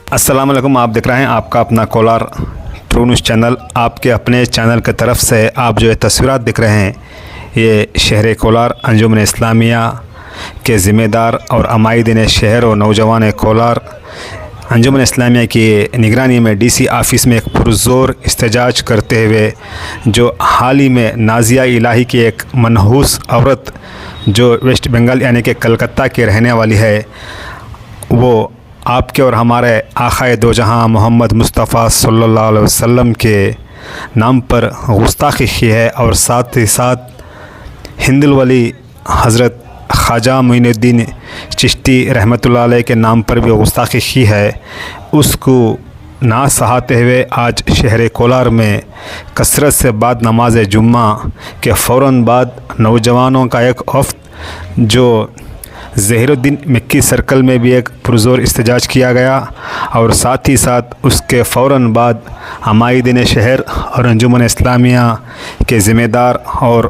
अस्सलाम वालेकुम। आप देख रहे हैं आपका अपना कोलार ट्रू न्यूज़ चैनल। आपके अपने चैनल की तरफ से आप जो ये तस्वीरात दिख रहे हैं, ये शहर कोलार अंजुमन इस्लामिया के ज़िम्मेदार और अमायदीन शहर और नौजवान कोलार अंजुमन इस्लामिया की निगरानी में डीसी ऑफिस में एक पुरज़ोर इस्तेजाज करते हुए जो हाल ही में नाजिया इलाही की एक मनहूस औरत जो वेस्ट बंगाल यानी कि कलकत्ता की रहने वाली है, वो आपके और हमारे आक़ाए दो जहां मोहम्मद मुस्तफ़ा सल्लल्लाहु अलैहि वसल्लम के नाम पर गुस्ताखी की है और साथ ही साथ हिंदुल वली हज़रत ख्वाजा मोइनुद्दीन चिश्ती रहमतुल्लाह अलैह के नाम पर भी गुस्ताखी की है। उसको ना सहाते हुए आज शहर कोलार में कसरत से बाद नमाज जुम्मा के फ़ौरन बाद नौजवानों का एक वफ़द जो ज़हीरुद्दीन मक्की सर्कल में भी एक पुरज़ोर इस्तेजाज किया गया और साथ ही साथ उसके फ़ौरन बाद अमायदीन शहर और अंजुमन इस्लामिया के ज़िम्मेदार और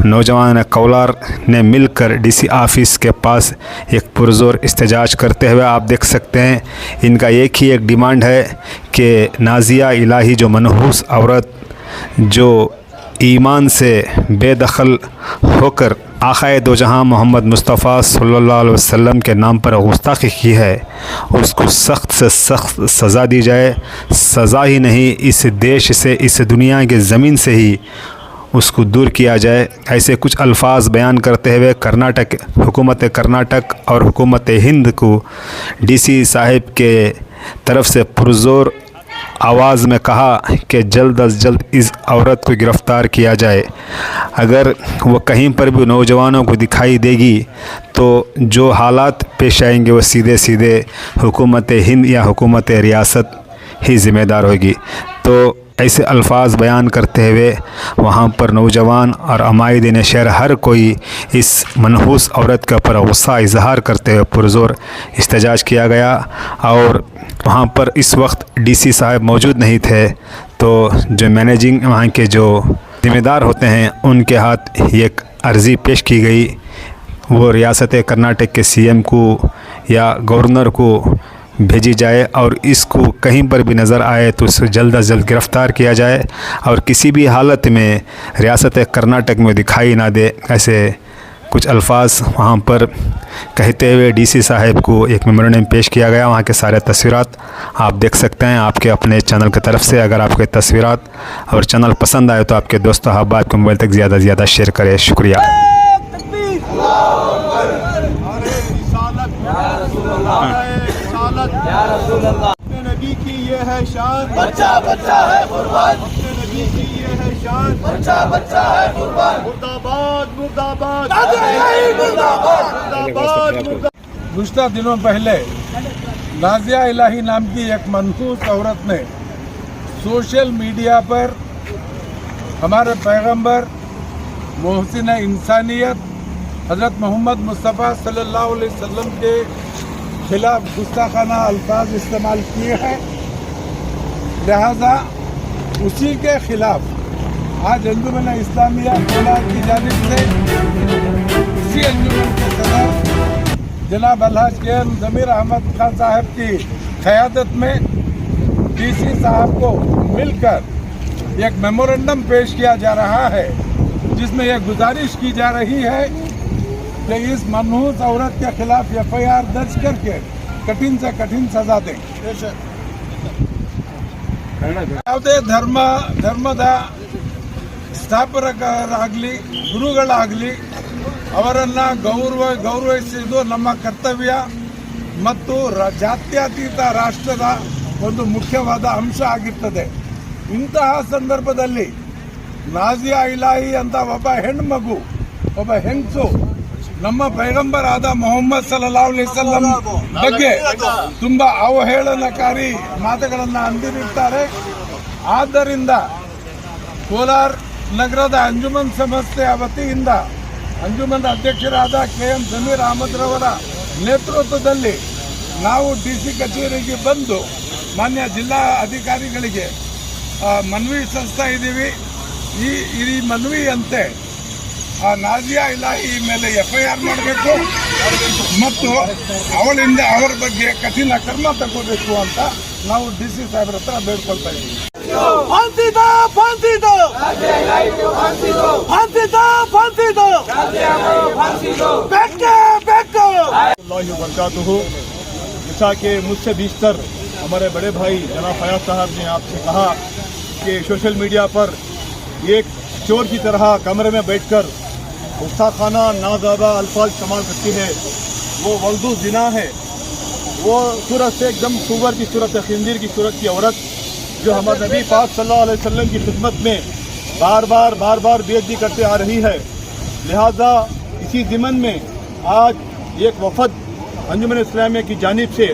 नौजवान कोलार ने मिलकर डीसी ऑफिस के पास एक पुरज़ोर इस्तेजाज करते हुए आप देख सकते हैं, इनका एक डिमांड है कि नाजिया इलाही जो मनहूस औरत जो ईमान से बेदखल होकर आक़ाए दो जहां मोहम्मद मुस्तफ़ा सल्लल्लाहु अलैहि वसल्लम के नाम पर गुस्ताखी की है, उसको सख्त से सख्त सज़ा दी जाए। सज़ा ही नहीं, इस देश से, इस दुनिया के ज़मीन से ही उसको दूर किया जाए। ऐसे कुछ अल्फाज बयान करते हुए कर्नाटक हुकूमत कर्नाटक और हुकूमत हिंद को डीसी साहिब के तरफ से पुरज़ोर आवाज़ में कहा कि जल्द अज जल्द इस औरत को गिरफ़्तार किया जाए। अगर वो कहीं पर भी नौजवानों को दिखाई देगी तो जो हालात पेश आएंगे वो सीधे सीधे हुकूमत हिंद या हुकूमत रियासत ही ज़िम्मेदार होगी। तो ऐसे अल्फाज बयान करते हुए वहाँ पर नौजवान और अमायदीन शहर हर कोई इस मनहूस औरत के ऊपर गुस्सा इजहार करते हुए पुरज़ोर इस्तेजाज किया गया और वहाँ पर इस वक्त डीसी साहब मौजूद नहीं थे, तो जो मैनेजिंग वहाँ के जो ज़िम्मेदार होते हैं उनके हाथ एक अर्ज़ी पेश की गई, वो रियासत कर्नाटक के सीएम को या गवर्नर को भेजी जाए और इसको कहीं पर भी नज़र आए तो उसे जल्द अज जल्द गिरफ़्तार किया जाए और किसी भी हालत में रियासत कर्नाटक में दिखाई ना दे। ऐसे कुछ अल्फाज वहाँ पर कहते हुए डीसी साहब को एक मेमोरेंडम पेश किया गया। वहाँ के सारे तस्वीरात आप देख सकते हैं आपके अपने चैनल की तरफ से। अगर आपके तस्वीरात और चैनल पसंद आए तो आपके दोस्तों अहबाब के मोबाइल तक ज़्यादा से ज़्यादा शेयर करें। शुक्रिया। अपने नबी की ये है शान, बच्चा बच्चा है कुर्बान। अपने नबी की ये है शान, बच्चा बच्चा है कुर्बान। मुर्दाबाद मुर्दाबाद मुर्दाबाद मुर्दाबाद। कुछ दिनों पहले नाजिया इलाही नाम की एक मनहूस औरत ने सोशल मीडिया पर हमारे पैगंबर मोहसिन इंसानियत हज़रत मोहम्मद मुस्तफ़ा सल्लल्लाहु अलैहि वसल्लम के खिलाफ गुस्ताखाना अल्फाज इस्तेमाल किए हैं। लिहाजा उसी के खिलाफ आज अंजुमन इस्लामिया कोलार की जानिब से इसी अंजुमन के सदर जनाब अलहाज के ज़मीर अहमद खान साहब की क़यादत में डीसी साहब को मिलकर एक मेमोरेंडम पेश किया जा रहा है, जिसमें यह गुजारिश की जा रही है कि इस मनहूस औरत के खिलाफ FIR दर्ज करके कठिन से कठिन सजा दें। ಯಾವುದೇ ಧರ್ಮದ ಸ್ಥಾಪಕರಾಗಲಿ ಗುರುಗಳಾಗಲಿ ಅವರನ್ನು ಗೌರವಿಸುವುದು ನಮ್ಮ ಕರ್ತವ್ಯ ಮತ್ತು ಜಾತ್ಯತೀತ ರಾಷ್ಟ್ರದ ಒಂದು ಮುಖ್ಯವಾದ ಅಂಶ ಆಗಿರ್ತದೆ। ಇಂತಹ ಸಂದರ್ಭದಲ್ಲಿ ನಾಜಿಯಾ ಇಲಾಹಿ ಅಂತ ಒಬ್ಬ ಹೆಣ್ಮಗು, ಒಬ್ಬ ಹೆಂಗಸು ನಮ್ಮ ಪೈಗಂಬರಾದ ಮೊಹಮ್ಮದ್ ಸಲ್ಲಲ್ಲಾಹು ಅಲೈಹಿ ವಸಲ್ಲಂ ಬಗ್ಗೆ ತುಂಬಾ ಅವಹೇಳನಕಾರಿ ಮಾತುಗಳನ್ನು ಅಂದಿರುತ್ತಾರೆ। ಆದ್ದರಿಂದ ಕೋಲಾರ ನಗರದ ಅಂಜುಮನ್ ಸಂಸ್ಥೆಯ ವತಿಯಿಂದ ಅಂಜುಮನ್ ಅಧ್ಯಕ್ಷರಾದ KM ज़मीर अहमद ರವರ ನೇತೃತ್ವದಲ್ಲಿ ನಾವು DC ಕಚೇರಿಗೆ ಬಂದು ಮಾನ್ಯ ಜಿಲ್ಲಾ ಅಧಿಕಾರಿಗಳಿಗೆ ಮನವಿ ಸಲ್ಲಿಸ್ತಾ ಇದ್ದೀವಿ। ಈ ಮನವಿಯಂತೆ ಆ ನಾಜಿಯಾ ಇಲಾಹಿ ಮೇಲೆ FIR ಮಾಡಬೇಕು ಮತ್ತು ಅವಳಿಂದ ಅವರ ಬಗ್ಗೆ ಕಠಿಣ ಕ್ರಮ ತಗೋಬೇಕು ಅಂತ ನಾವು DC ಸಾಹೇಬ್ರ ಹತ್ರ ಬೇಡ್ಕೊಳ್ತಾ ಇದ್ದೀವಿ. जैसा कि मुझसे बीचतर हमारे बड़े भाई जनाब फयाज साहब ने आपसे कहा कि सोशल मीडिया पर एक चोर की तरह कमरे में बैठकर गुस्ताखाना नाज़ादा अल्फाज इस्तेमाल करती है, वो वल्दू जिना है। वो सूरत से एकदम सूवर की सूरत है, खिंजीर की सूरत की औरत जो हमारे नबी पाक सल्लल्लाहु अलैहि वसल्लम की खिदमत में बार बार बेइज्जती करते आ रही है। लिहाजा इसी ज़िमन में आज एक वफद अंजुमन इस्लामिया की जानिब से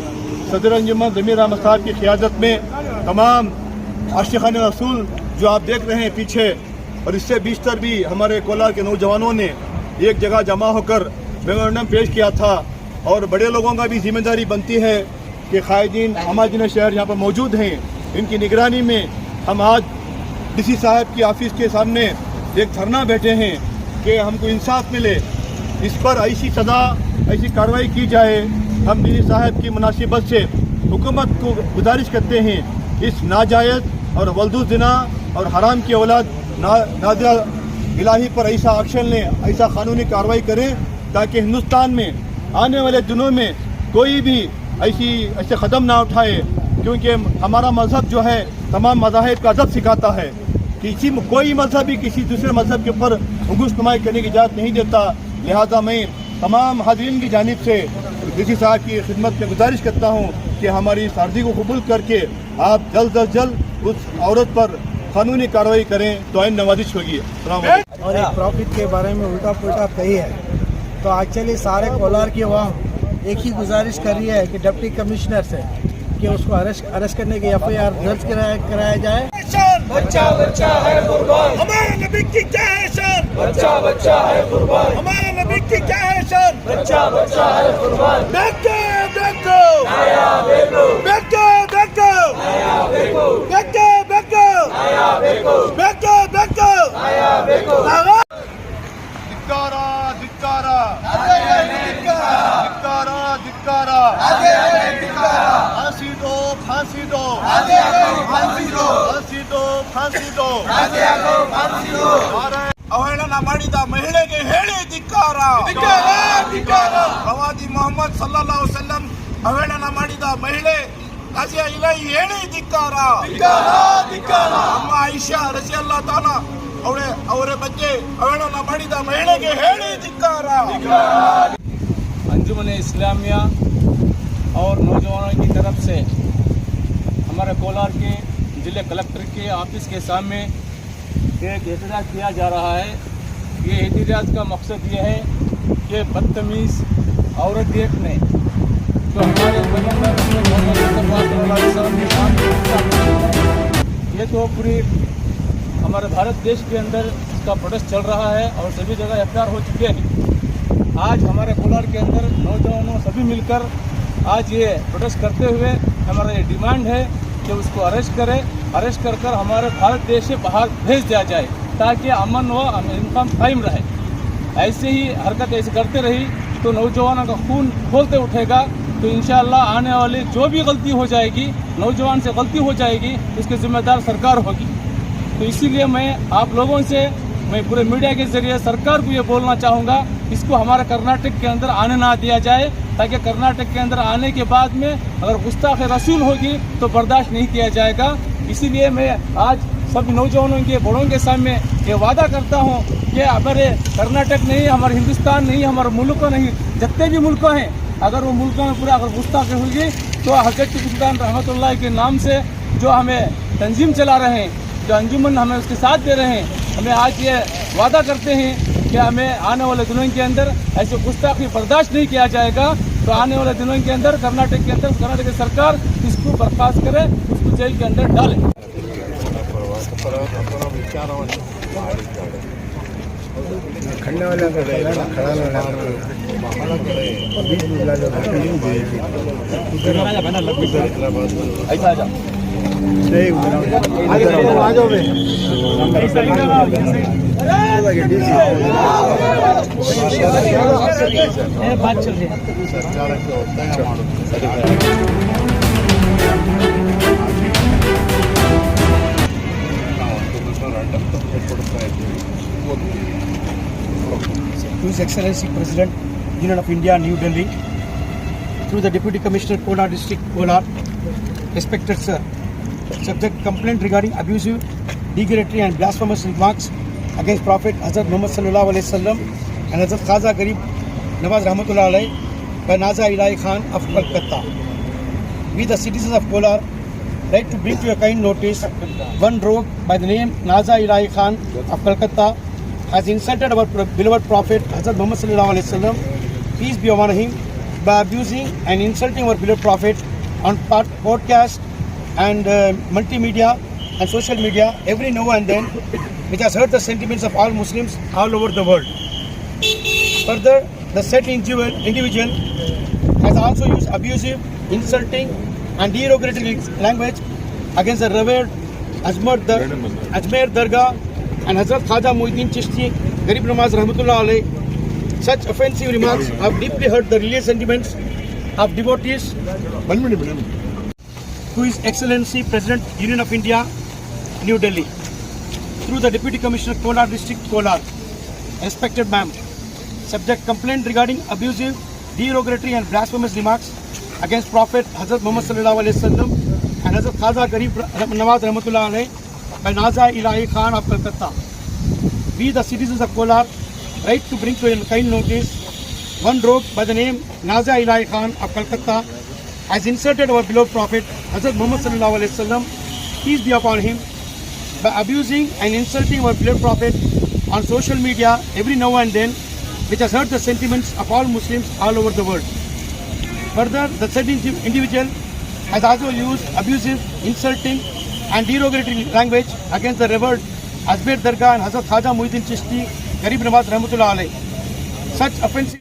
सदर अंजुमन ज़मीर अहमद साहब की क़ियादत में तमाम आशिक़ान रसूल जो आप देख रहे हैं पीछे, और इससे बीचतर भी हमारे कोलार के नौजवानों ने एक जगह जमा होकर मेमोरेंडम पेश किया था। और बड़े लोगों का भी जिम्मेदारी बनती है कि क़ायदीन हमाजिन शहर यहाँ पर मौजूद हैं, इनकी निगरानी में हम आज DC साहब की ऑफिस के सामने एक धरना बैठे हैं कि हमको इंसाफ मिले, इस पर ऐसी सज़ा ऐसी कार्रवाई की जाए। हम DC साहब की मुनासिबत से हुकूमत को गुजारिश करते हैं इस नाजायज़ और वल्दू ज़िना और हराम की औलाद नाज़िया इलाही पर ऐसा एक्शन लें, ऐसा कानूनी कार्रवाई करें ताकि हिंदुस्तान में आने वाले दिनों में कोई भी ऐसे कदम ना उठाए, क्योंकि हमारा मज़हब जो है तमाम मज़ाहिब का अदब सिखाता है। कोई मज़हब भी किसी दूसरे मज़हब के ऊपर उंगुशनुमाई करने की इजाज़त नहीं देता। लिहाजा मैं तमाम हाज़रीन की जानिब से DC साहब की खिदमत में गुजारिश करता हूँ कि हमारी इस अर्ज़ी को कबूल करके आप जल्द अज जल्द उस औरत पर कानूनी कार्रवाई करें तो आइन नवाजिश होगी। और एक प्रॉफिट के बारे में उल्टा पुल्टा कही है, तो एक्चुअली सारे कोलार की अवाम एक ही गुजारिश कर रही है कि डिप्टी कमिश्नर से कि उसको अरेस्ट करने की FIR दर्ज कराया जाए। बच्चा बच्चा है कुर्बान, हमारे नबी की क्या है शान, बच्चा बच्चा है कुर्बान, हमारे नबी की क्या है शान, बच्चा बच्चा है कुर्बान। बेटे बेटो आया बेटो, बेटे बेटो आया बेटो, बेटे बेटो आया बेटो, बेटे बेटो आया बेटो। धिक्कारा धिक्कारा धिक्कारा धिक्कारा, फांसी दो फांसी दो फांसी दो फांसी दो फांसी दो। ಅವಹೇಳನ ಮಾಡಿದ ಮಹಿಳೆಗೆ ಹೇಳಿ ಧಿಕ್ಕಾರ, ಪ್ರವಾದಿ ಮೊಹಮ್ಮದ್ ಸಲ್ಲಲ್ಲಾಹು ಅಲೈಹಿ ವಸಲ್ಲಂ ಅವಹೇಳನ ಮಾಡಿದ ಮಹಿಳೆ ನಾಜಿಯಾ ಇಲಾಹಿ ಹೇಳಿ ಧಿಕ್ಕಾರ। ಅಮ್ಮ ಆಯಿಷಾ ರಜಿಯಲ್ಲಾಹು ತಾಲಾ ಅವರ ಬಗ್ಗೆ ಅವಹೇಳನ ಮಾಡಿದ ಮಹಿಳೆಗೆ ಹೇಳಿ ಧಿಕ್ಕಾರ। अंजुमन इस्लामिया और नौजवानों की तरफ से हमारे कोलार के ज़िले कलेक्टर के ऑफिस के सामने एक एहतजाज किया जा रहा है। ये एहतजाज का मकसद ये है कि बदतमीज़ औरत एक ने जो हमारे ये तो पूरी हमारे भारत देश के अंदर इसका प्रोटेस्ट चल रहा है और सभी जगह FIR हो चुके हैं। आज हमारे कोलार के अंदर नौजवानों सभी मिलकर आज ये प्रोटेस्ट करते हुए हमारा ये डिमांड है कि उसको अरेस्ट करें, अरेस्ट कर कर हमारे भारत देश से बाहर भेज दिया जाए ताकि अमन व इनकम कायम रहे। ऐसे ही हरकत ऐसे करते रही तो नौजवानों का खून खोलते उठेगा, तो इंशाअल्लाह आने वाली जो भी गलती हो जाएगी, नौजवान से गलती हो जाएगी, इसके ज़िम्मेदार सरकार होगी। तो इसीलिए मैं आप लोगों से, मैं पूरे मीडिया के ज़रिए सरकार को ये बोलना चाहूँगा, इसको हमारे कर्नाटक के अंदर आने ना दिया जाए, ताकि कर्नाटक के अंदर आने के बाद में अगर गुस्ताख रसूल होगी तो बर्दाश्त नहीं किया जाएगा। इसीलिए मैं आज सब नौजवानों के बड़ों के सामने ये वादा करता हूँ कि हमारे कर्नाटक नहीं, हमारे हिंदुस्तान नहीं, हमारे मुल्क नहीं, जितने भी मुल्क हैं, अगर वो मुल्क में पूरा अगर गुस्ताखी होगी तो हज़रत टिपू सुल्तान रहमतुल्लाह के नाम से जो हमें तंजीम चला रहे हैं, जो अंजुमन हमें उसके साथ दे रहे हैं, हमें आज ये वादा करते हैं कि हमें आने वाले दिनों के अंदर ऐसे गुस्ताखी बर्दाश्त नहीं किया जाएगा। तो आने वाले दिनों के अंदर कर्नाटक के अंदर कर्नाटक की सरकार इसको बर्खास्त करे, उसको जेल के अंदर डाले। बात चल रही है। To His Excellency President, Union of India, New Delhi, through the Deputy Commissioner, Kolar District, Kolar, respected sir, subject complaint regarding abusive, derogatory and blasphemous remarks against Prophet Hazrat Muhammad Sallallahu Alaihi Wasallam and Hazrat Khaza Garib Nawaz Rahmatullah Alayhi by Naza Ilahi Khan of Kolkata. We, the citizens of Kolar, like to bring to your kind notice one rogue by the name Naza Ilahi Khan of Kolkata has insulted our beloved Prophet Hazrat Muhammad Sallallahu Alaihi Wasallam, peace be upon him, by abusing and insulting our beloved Prophet on podcast and multimedia and social media every now and then, which has hurt the sentiments of all Muslims all over the world. Further, the said individual has also used abusive, insulting and derogatory language against the revered Ajmer Dargah and Hazrat Khaja Muhyiddin Chishti, Garib Nawaz Rahmatullah Alayhi. Such offensive remarks have deeply hurt the religious sentiments of devotees. To His Excellency President, Union of India, New Delhi, through the Deputy Commissioner, Kolar District, Kolar, respected ma'am, subject complaint regarding abusive, derogatory and blasphemous remarks against Prophet Hazrat Muhammad Sallallahu Alaihi Wasallam and Hazrat Khaza Garib Nawaz Rahmatullah Alayhi by Naza Ilahi Khan of Kolkata. We, the citizens of Kolar, write to bring to your kind notice one rogue by the name Naza Ilahi Khan of Kolkata has insulted our beloved Prophet Hazrat Muhammad Sallallahu Alaihi Wasallam, peace be upon him, by abusing and insulting our beloved Prophet on social media every now and then, which has hurt the sentiments of all Muslims all over the world. Further, the said individual has also used abusive, insulting and derogatory language against the revered Ajmer Dargah and Hazrat Khaja Muhyiddin Chishti, Garib Nawaz Rahmatullah Alayhi. Such offensive